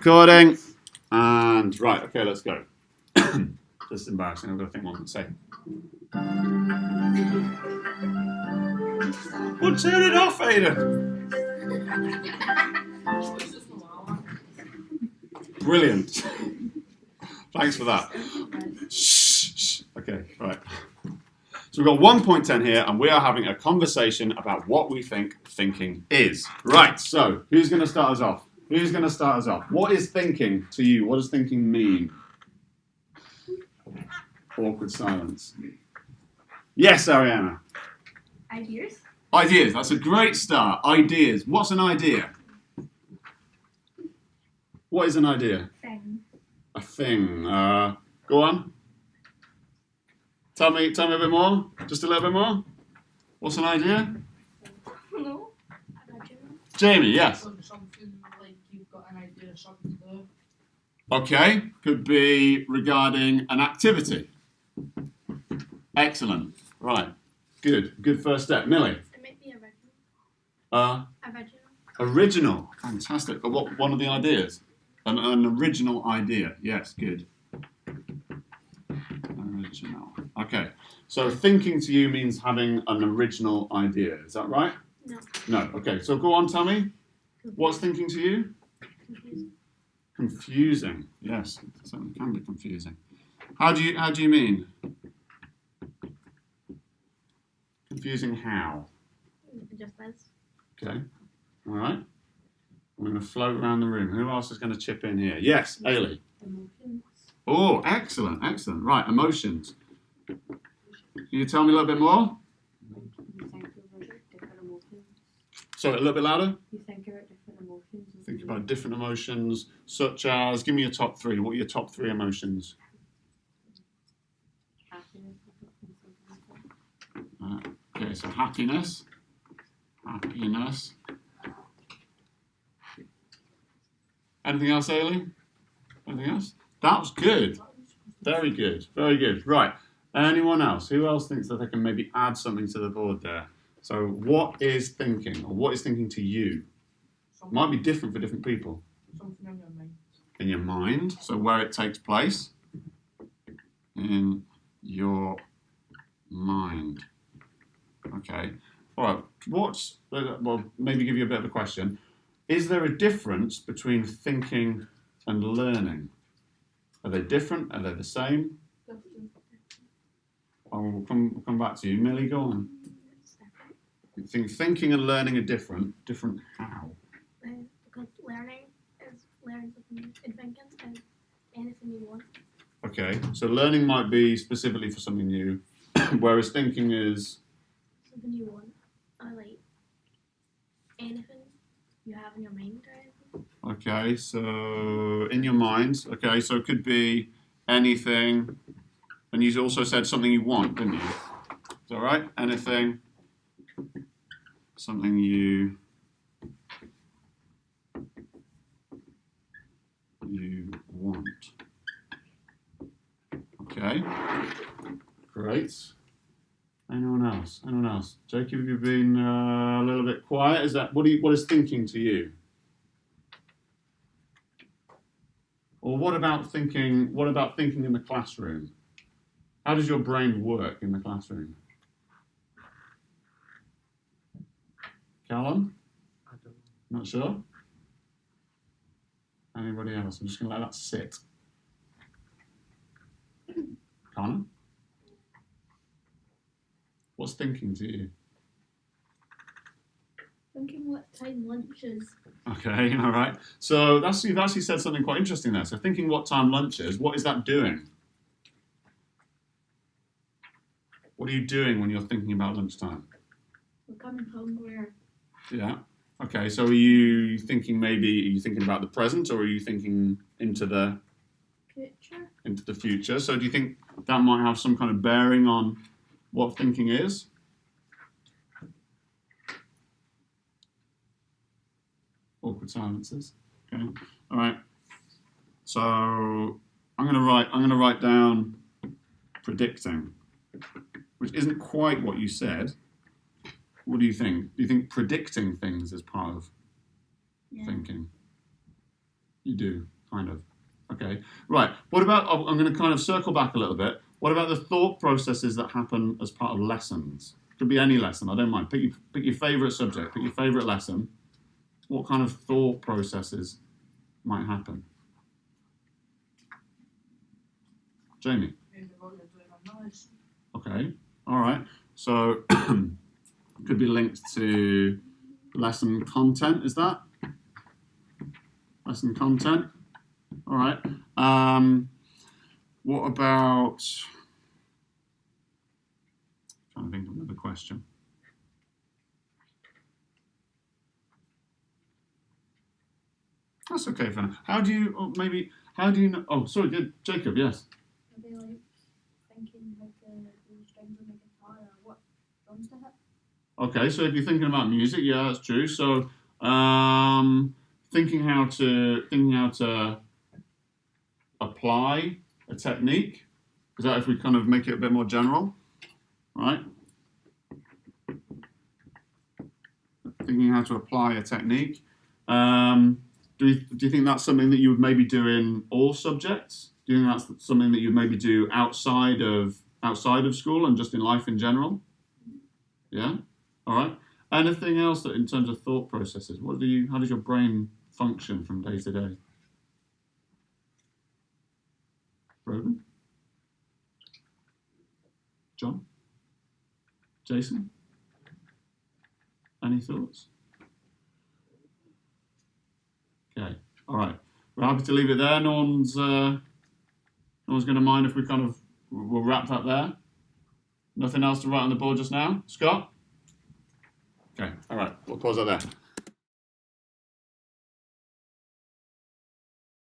Recording. And right, okay, let's go. This is embarrassing. I've got to think what I'm going to say. Well, turn it off, Aidan. Brilliant. Thanks for that. Shh. Okay, right. So we've got 1.10 here, and we are having a conversation about what we think thinking is. Right, so who's going to start us off? What is thinking to you? What does thinking mean? Awkward silence. Yes, Ariana. Ideas. Ideas, that's a great start. Ideas. What's an idea? What is an idea? Thing. A thing. Go on. Tell me a bit more. Just a little bit more. What's an idea? No. Jamie, yes. Something like you've got an idea of something to do. Okay, could be regarding an activity. Excellent. Right. Good first step. Millie. It might be original. Original. Fantastic. What one of the ideas? An original idea. Yes, good. Original. Okay. So thinking to you means having an original idea. Is that right? No. No. Okay. So go on, tell me. What's thinking to you? Confusing. Yes, it certainly can be confusing. How do you mean? Confusing how? Just as. Okay. All right. I'm going to float around the room. Who else is going to chip in here? Yes, Ailey. Emotions. Oh, excellent. Right, emotions. Can you tell me a little bit more? You think about different emotions. Sorry, a little bit louder. You think about different emotions. Think about different emotions, such as, give me your top three. What are your top three emotions? Happiness. Okay, so happiness. Anything else, Ailey? Anything else? That was good. Very good. Right. Anyone else? Who else thinks that they can maybe add something to the board there? So what is thinking, or what is thinking to you? Might be different for different people. Something in your mind. In your mind, so where it takes place. In your mind. Okay. All right. Well, maybe give you a bit of a question. Is there a difference between thinking and learning? Are they different? Are they the same? We'll come back to you. Millie, go on. You think thinking and learning are different. Different how? Because learning something and thinking is anything you want. Okay, so learning might be specifically for something new, whereas thinking is... Something you want. Or like anything you have in your mind or anything. Okay, so in your mind. Okay, so it could be anything. And you also said something you want, didn't you? Is that right? Anything. Something you want. Okay. Great. Anyone else? Jacob, you've been a little bit quiet. Is that what is thinking to you? Or what about thinking in the classroom? How does your brain work in the classroom? Callum? I don't Not sure? Anybody else? I'm just going to let that sit. Connor? What's thinking to you? Thinking what time lunch is. Okay, all right. So you've actually said something quite interesting there. So thinking what time lunch is, what is that doing? What are you doing when you're thinking about lunchtime? Becoming hungrier. Yeah. Okay, so are you thinking about the present, or are you thinking into the future? So do you think that might have some kind of bearing on what thinking is? Awkward silences. Okay. All right. So I'm going to write down predicting, which isn't quite what you said. What do you think? Do you think predicting things is part of thinking? You do, kind of. Okay, right. What about, I'm going to kind of circle back a little bit. What about the thought processes that happen as part of lessons? Could be any lesson, I don't mind. Pick your favourite subject, pick your favourite lesson. What kind of thought processes might happen? Jamie? Maybe what you're doing on noise. Okay, all right. So, could be linked to lesson content, is that? Lesson content. All right. What about? Trying to think of another question. That's okay for now. How do you? Oh, maybe. How do you know? Oh, sorry, good. Jacob. Yes. Are they like thinking how to do strings on the guitar or what drums to hit? Okay, so if you're thinking about music, yeah, that's true. So, thinking how to apply a technique. Is that if we kind of make it a bit more general, right? Thinking how to apply a technique. Do you think that's something that you would maybe do in all subjects? Do you think that's something that you maybe do outside of school and just in life in general? Yeah. All right. Anything else that in terms of thought processes? How does your brain function from day to day? Brogan? John? Jason? Any thoughts? Okay. All right. We're happy to leave it there. No one's going to mind if we'll wrap that there. Nothing else to write on the board just now. Scott? Okay. All right. We'll pause that there.